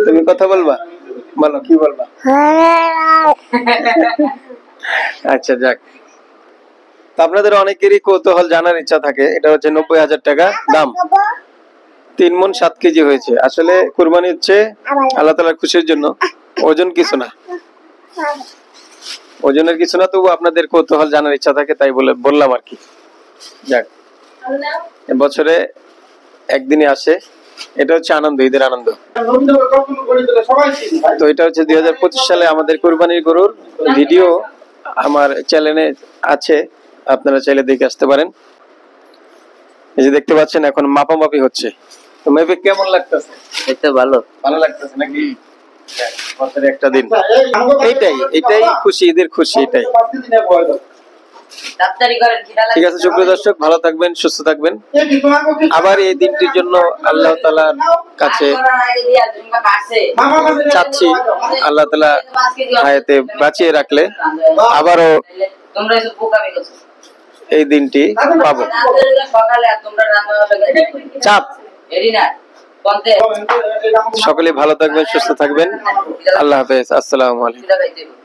তুমি কথা বলবা? বলো, কি বলবা? আচ্ছা, যাক। তো আপনাদের অনেকেরই কৌতূহল জানার ইচ্ছা থাকে। এটা হচ্ছে 90,000 টাকা দাম, 3 মণ 7 কেজি হয়েছে। আসলে কুরবানি হচ্ছে আল্লাহ তাআলার খুশির জন্য, ওজন কিছু না, ওজনের কিছু না। তবু আপনাদের কৌতূহল জানার ইচ্ছা থাকে, তাই বললাম আর কি। যাক, বছরে একদিনই আসে, এটা হচ্ছে আনন্দ, ঈদের আনন্দ। তো এটা হচ্ছে 2025 সালে আমাদের কুরবানির গরুর ভিডিও আমার চ্যানেলে আছে, আপনারা চাইলে দেখে আসতে পারেন। এই যে দেখতে পাচ্ছেন এখন মাপামাপি হচ্ছে। তো মেপে কেমন লাগতেছে? এটা ভালো লাগতেছে নাকি? বছরে একটা দিন, এটাই খুশি, ঈদের খুশি এটাই। ঠিক আছে সুপ্রিয় দর্শক, ভালো থাকবেন, সুস্থ থাকবেন। আবার এই দিনটির জন্য আল্লাহ তাআলার কাছে চাচ্ছি, আল্লাহ তাআলা হায়াতে বাঁচিয়ে রাখলে আবারও এই দিনটি পাবো। চাপ সকলে ভালো থাকবেন, সুস্থ থাকবেন। আল্লাহ হাফেজ, আসসালামু আলাইকুম।